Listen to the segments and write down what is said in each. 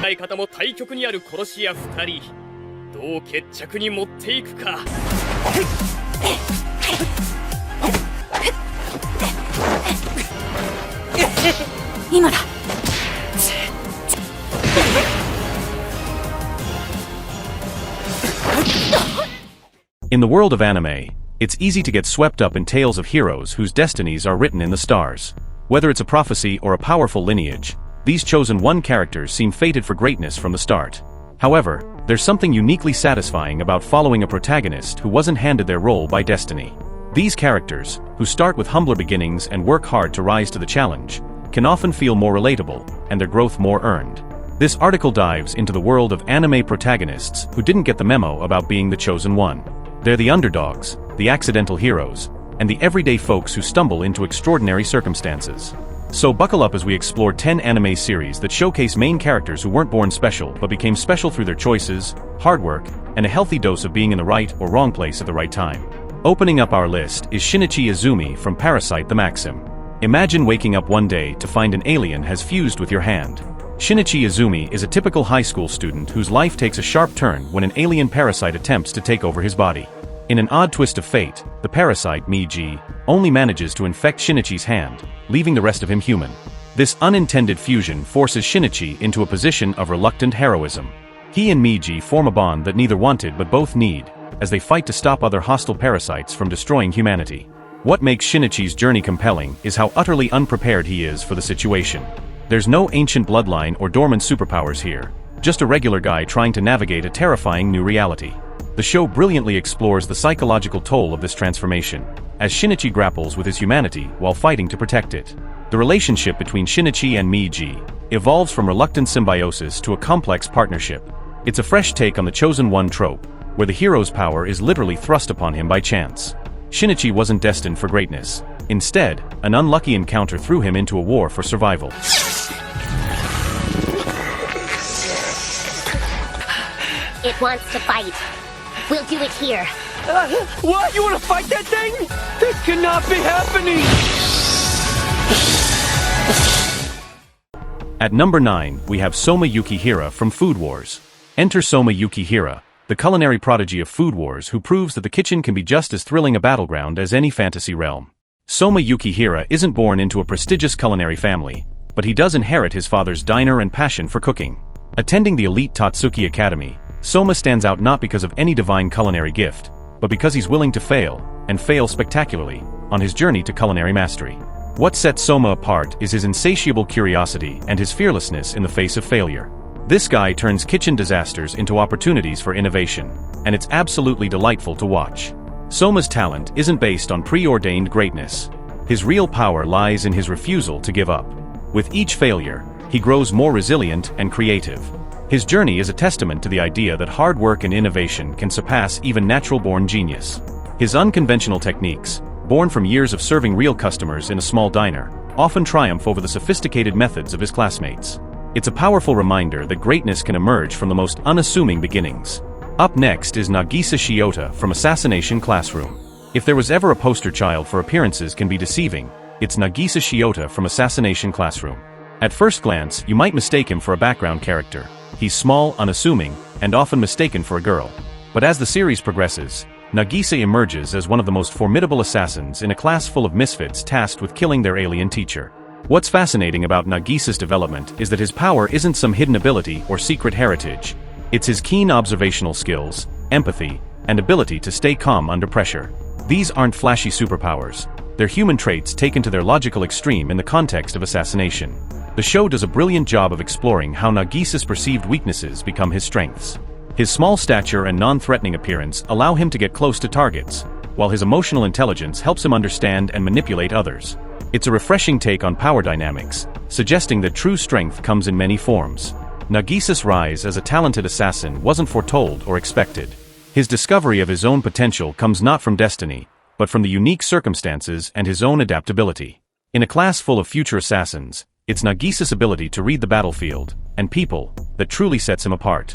え方も対極にある殺し屋2人、どう決着に持っていくか。今だ。 In the world of anime, it's easy to get swept up in tales of heroes whose destinies are written in the stars. Whether it's a prophecy or a powerful lineage, these chosen one characters seem fated for greatness from the start. However, there's something uniquely satisfying about following a protagonist who wasn't handed their role by destiny. These characters, who start with humbler beginnings and work hard to rise to the challenge, can often feel more relatable, and their growth more earned. This article dives into the world of anime protagonists who didn't get the memo about being the chosen one. They're the underdogs, the accidental heroes, and the everyday folks who stumble into extraordinary circumstances. So buckle up as we explore 10 anime series that showcase main characters who weren't born special but became special through their choices, hard work, and a healthy dose of being in the right or wrong place at the right time. Opening up our list is Shinichi Izumi from Parasyte the Maxim. Imagine waking up one day to find an alien has fused with your hand. Shinichi Izumi is a typical high school student whose life takes a sharp turn when an alien parasite attempts to take over his body. In an odd twist of fate, the parasite Miji only manages to infect Shinichi's hand, leaving the rest of him human. This unintended fusion forces Shinichi into a position of reluctant heroism. He and Miji form a bond that neither wanted but both need, as they fight to stop other hostile parasites from destroying humanity. What makes Shinichi's journey compelling is how utterly unprepared he is for the situation. There's no ancient bloodline or dormant superpowers here, just a regular guy trying to navigate a terrifying new reality. The show brilliantly explores the psychological toll of this transformation, as Shinichi grapples with his humanity while fighting to protect it. The relationship between Shinichi and Miji evolves from reluctant symbiosis to a complex partnership. It's a fresh take on the chosen one trope, where the hero's power is literally thrust upon him by chance. Shinichi wasn't destined for greatness. Instead, an unlucky encounter threw him into a war for survival. It wants to fight. We'll do it here. What? You want to fight that thing? This cannot be happening! At number 9, we have Soma Yukihira from Food Wars. Enter Soma Yukihira, the culinary prodigy of Food Wars who proves that the kitchen can be just as thrilling a battleground as any fantasy realm. Soma Yukihira isn't born into a prestigious culinary family, but he does inherit his father's diner and passion for cooking. Attending the elite Tatsuki Academy, Soma stands out not because of any divine culinary gift, but because he's willing to fail, and fail spectacularly, on his journey to culinary mastery. What sets Soma apart is his insatiable curiosity and his fearlessness in the face of failure. This guy turns kitchen disasters into opportunities for innovation, and it's absolutely delightful to watch. Soma's talent isn't based on preordained greatness. His real power lies in his refusal to give up. With each failure, he grows more resilient and creative. His journey is a testament to the idea that hard work and innovation can surpass even natural-born genius. His unconventional techniques, born from years of serving real customers in a small diner, often triumph over the sophisticated methods of his classmates. It's a powerful reminder that greatness can emerge from the most unassuming beginnings. Up next is Nagisa Shiota from Assassination Classroom. If there was ever a poster child for appearances can be deceiving, it's Nagisa Shiota from Assassination Classroom. At first glance, you might mistake him for a background character. He's small, unassuming, and often mistaken for a girl. But as the series progresses, Nagisa emerges as one of the most formidable assassins in a class full of misfits tasked with killing their alien teacher. What's fascinating about Nagisa's development is that his power isn't some hidden ability or secret heritage. It's his keen observational skills, empathy, and ability to stay calm under pressure. These aren't flashy superpowers. They're human traits taken to their logical extreme in the context of assassination. The show does a brilliant job of exploring how Nagisa's perceived weaknesses become his strengths. His small stature and non-threatening appearance allow him to get close to targets, while his emotional intelligence helps him understand and manipulate others. It's a refreshing take on power dynamics, suggesting that true strength comes in many forms. Nagisa's rise as a talented assassin wasn't foretold or expected. His discovery of his own potential comes not from destiny, but from the unique circumstances and his own adaptability. In a class full of future assassins, it's Nagisa's ability to read the battlefield and people that truly sets him apart.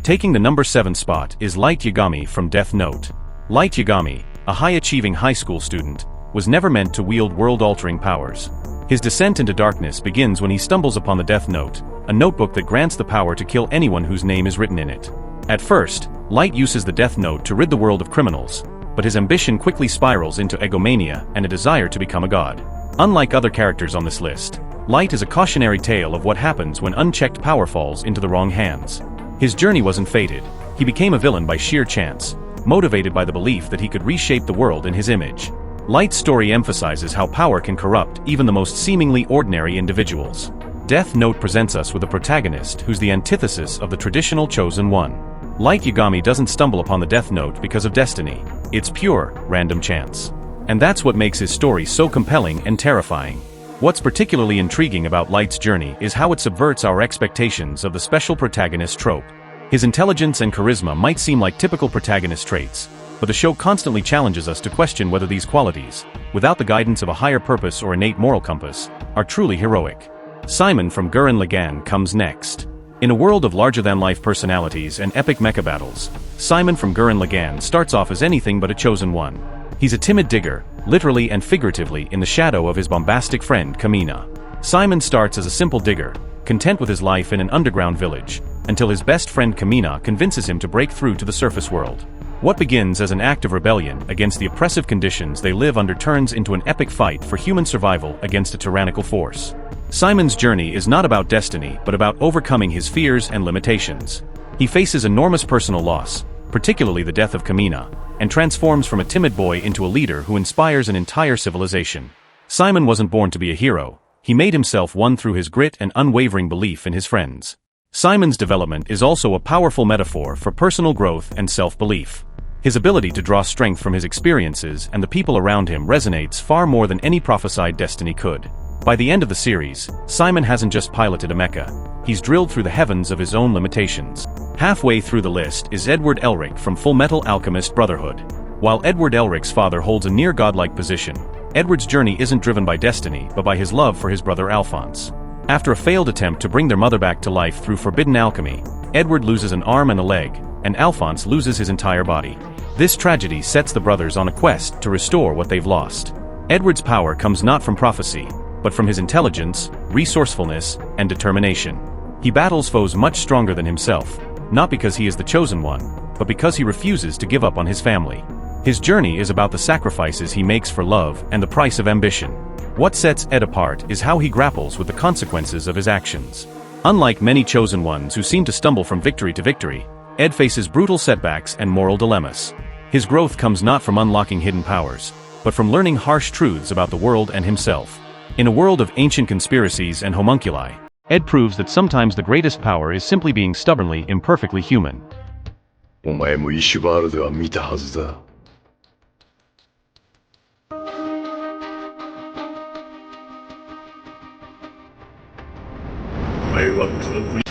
Taking the number 7 spot is Light Yagami from Death Note. Light Yagami, a high-achieving high school student, was never meant to wield world-altering powers. His descent into darkness begins when he stumbles upon the Death Note, a notebook that grants the power to kill anyone whose name is written in it. At first, Light uses the Death Note to rid the world of criminals, but his ambition quickly spirals into egomania and a desire to become a god. Unlike other characters on this list, Light is a cautionary tale of what happens when unchecked power falls into the wrong hands. His journey wasn't fated. He became a villain by sheer chance, motivated by the belief that he could reshape the world in his image. Light's story emphasizes how power can corrupt even the most seemingly ordinary individuals. Death Note presents us with a protagonist who's the antithesis of the traditional chosen one. Light Yagami doesn't stumble upon the Death Note because of destiny. It's pure, random chance. And that's what makes his story so compelling and terrifying. What's particularly intriguing about Light's journey is how it subverts our expectations of the special protagonist trope. His intelligence and charisma might seem like typical protagonist traits, but the show constantly challenges us to question whether these qualities, without the guidance of a higher purpose or innate moral compass, are truly heroic. Simon from Gurren Lagann comes next. In a world of larger-than-life personalities and epic mecha battles, Simon from Gurren Lagann starts off as anything but a chosen one. He's a timid digger, literally and figuratively in the shadow of his bombastic friend Kamina. Simon starts as a simple digger, content with his life in an underground village, until his best friend Kamina convinces him to break through to the surface world. What begins as an act of rebellion against the oppressive conditions they live under turns into an epic fight for human survival against a tyrannical force. Simon's journey is not about destiny but about overcoming his fears and limitations. He faces enormous personal loss, particularly the death of Kamina, and transforms from a timid boy into a leader who inspires an entire civilization. Simon wasn't born to be a hero. He made himself one through his grit and unwavering belief in his friends. Simon's development is also a powerful metaphor for personal growth and self-belief. His ability to draw strength from his experiences and the people around him resonates far more than any prophesied destiny could. By the end of the series, Simon hasn't just piloted a mecha. He's drilled through the heavens of his own limitations. Halfway through the list is Edward Elric from Fullmetal Alchemist Brotherhood. While Edward Elric's father holds a near-godlike position, Edward's journey isn't driven by destiny but by his love for his brother Alphonse. After a failed attempt to bring their mother back to life through forbidden alchemy, Edward loses an arm and a leg, and Alphonse loses his entire body. This tragedy sets the brothers on a quest to restore what they've lost. Edward's power comes not from prophecy, but from his intelligence, resourcefulness, and determination. He battles foes much stronger than himself, not because he is the chosen one, but because he refuses to give up on his family. His journey is about the sacrifices he makes for love and the price of ambition. What sets Ed apart is how he grapples with the consequences of his actions. Unlike many chosen ones who seem to stumble from victory to victory, Ed faces brutal setbacks and moral dilemmas. His growth comes not from unlocking hidden powers, but from learning harsh truths about the world and himself. In a world of ancient conspiracies and homunculi, Ed proves that sometimes the greatest power is simply being stubbornly, imperfectly human. お前もイシュバールでは見たはずだ。お前はこの国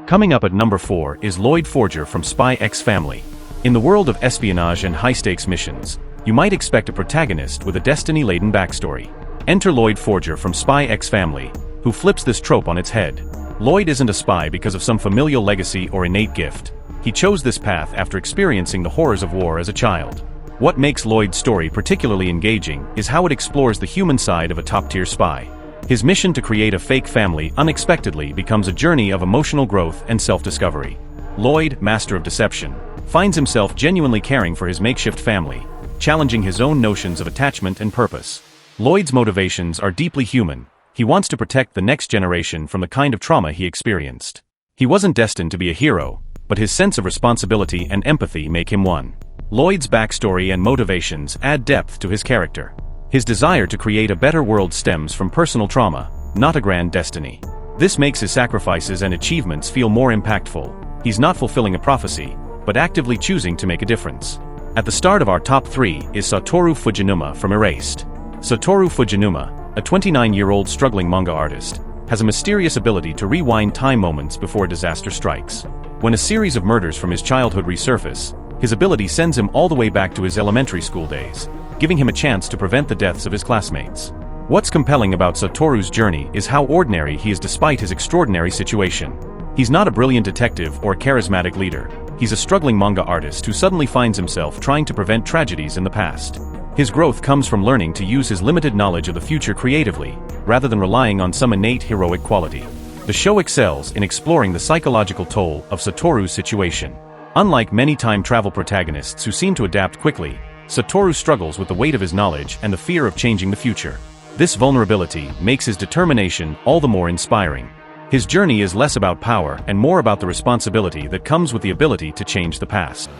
Coming up at number 4 is Lloyd Forger from Spy X Family. In the world of espionage and high-stakes missions, you might expect a protagonist with a destiny-laden backstory. Enter Lloyd Forger from Spy X Family, who flips this trope on its head. Lloyd isn't a spy because of some familial legacy or innate gift. He chose this path after experiencing the horrors of war as a child. What makes Lloyd's story particularly engaging is how it explores the human side of a top-tier spy. His mission to create a fake family unexpectedly becomes a journey of emotional growth and self-discovery. Lloyd, master of deception, finds himself genuinely caring for his makeshift family, challenging his own notions of attachment and purpose. Lloyd's motivations are deeply human. He wants to protect the next generation from the kind of trauma he experienced. He wasn't destined to be a hero, but his sense of responsibility and empathy make him one. Lloyd's backstory and motivations add depth to his character. His desire to create a better world stems from personal trauma, not a grand destiny. This makes his sacrifices and achievements feel more impactful. He's not fulfilling a prophecy, but actively choosing to make a difference. At the start of our top 3 is Satoru Fujinuma from Erased. Satoru Fujinuma, a 29-year-old struggling manga artist, has a mysterious ability to rewind time moments before disaster strikes. When a series of murders from his childhood resurface, his ability sends him all the way back to his elementary school days, giving him a chance to prevent the deaths of his classmates. What's compelling about Satoru's journey is how ordinary he is despite his extraordinary situation. He's not a brilliant detective or a charismatic leader. He's a struggling manga artist who suddenly finds himself trying to prevent tragedies in the past. His growth comes from learning to use his limited knowledge of the future creatively, rather than relying on some innate heroic quality. The show excels in exploring the psychological toll of Satoru's situation. Unlike many time travel protagonists who seem to adapt quickly, Satoru struggles with the weight of his knowledge and the fear of changing the future. This vulnerability makes his determination all the more inspiring. His journey is less about power and more about the responsibility that comes with the ability to change the past.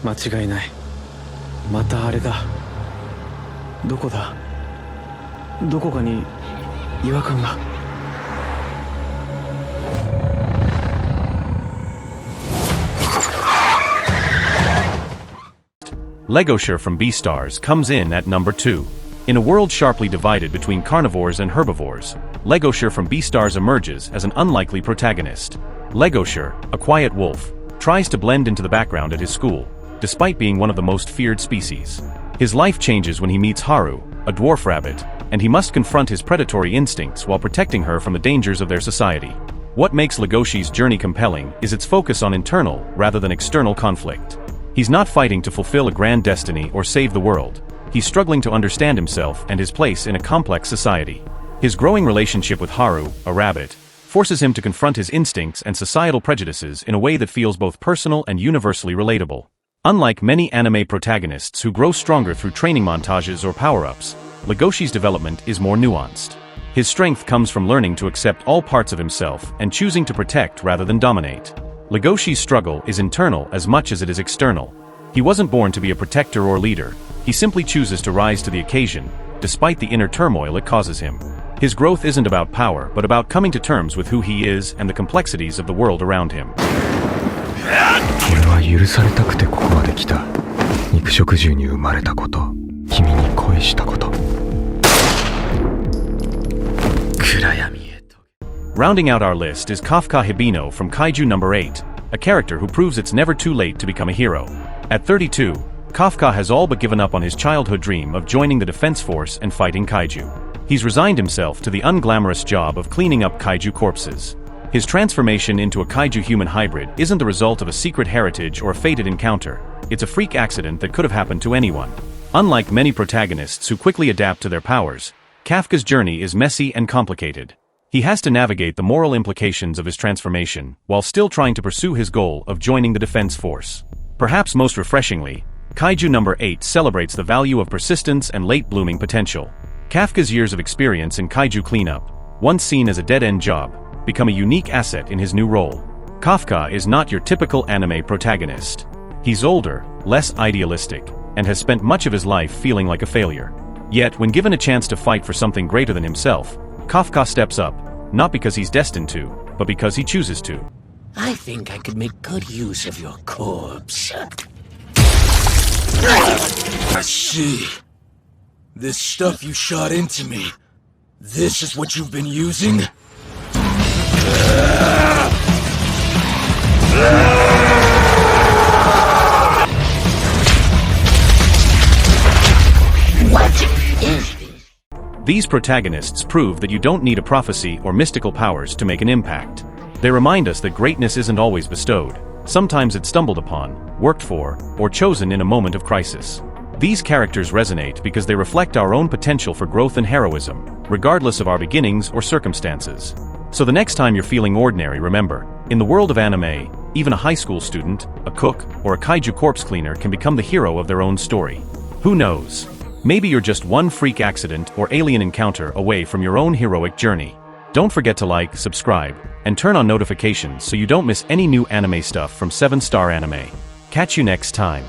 間違いない。またあれだ。どこだ。どこかに違和感が。Legosure from Beastars comes in at number 2. In a world sharply divided between carnivores and herbivores, Legosure from Beastars emerges as an unlikely protagonist. Legosure, a quiet wolf, tries to blend into the background at his school, despite being one of the most feared species. His life changes when he meets Haru, a dwarf rabbit, and he must confront his predatory instincts while protecting her from the dangers of their society. What makes Legoshi's journey compelling is its focus on internal rather than external conflict. He's not fighting to fulfill a grand destiny or save the world. He's struggling to understand himself and his place in a complex society. His growing relationship with Haru, a rabbit, forces him to confront his instincts and societal prejudices in a way that feels both personal and universally relatable. Unlike many anime protagonists who grow stronger through training montages or power-ups, Legoshi's development is more nuanced. His strength comes from learning to accept all parts of himself and choosing to protect rather than dominate. Legoshi's struggle is internal as much as it is external. He wasn't born to be a protector or leader. He simply chooses to rise to the occasion, despite the inner turmoil it causes him. His growth isn't about power, but about coming to terms with who he is and the complexities of the world around him. 俺は許されたくてここまで来た。肉食獣に生まれたこと、君に恋したこと。暗闇へと。 Rounding out our list is Kafka Hibino from Kaiju No. 8, a character who proves it's never too late to become a hero. At 32, Kafka has all but given up on his childhood dream of joining the defense force and fighting kaiju. He's resigned himself to the unglamorous job of cleaning up kaiju corpses. His transformation into a kaiju-human hybrid isn't the result of a secret heritage or a fated encounter. It's a freak accident that could have happened to anyone. Unlike many protagonists who quickly adapt to their powers, Kafka's journey is messy and complicated. He has to navigate the moral implications of his transformation while still trying to pursue his goal of joining the defense force. Perhaps most refreshingly, Kaiju No. 8 celebrates the value of persistence and late-blooming potential. Kafka's years of experience in kaiju cleanup, once seen as a dead-end job, become a unique asset in his new role. Kafka is not your typical anime protagonist. He's older, less idealistic, and has spent much of his life feeling like a failure. Yet, when given a chance to fight for something greater than himself, Kafka steps up, not because he's destined to, but because he chooses to. I think I could make good use of your corpse. I see. This stuff you shot into me, this is what you've been using? What is this? These protagonists prove that you don't need a prophecy or mystical powers to make an impact. They remind us that greatness isn't always bestowed. Sometimes it's stumbled upon, worked for, or chosen in a moment of crisis. These characters resonate because they reflect our own potential for growth and heroism, regardless of our beginnings or circumstances. So the next time you're feeling ordinary, remember, in the world of anime, even a high school student, a cook, or a kaiju corpse cleaner can become the hero of their own story. Who knows? Maybe you're just one freak accident or alien encounter away from your own heroic journey. Don't forget to like, subscribe, and turn on notifications so you don't miss any new anime stuff from 7 Star Anime. Catch you next time.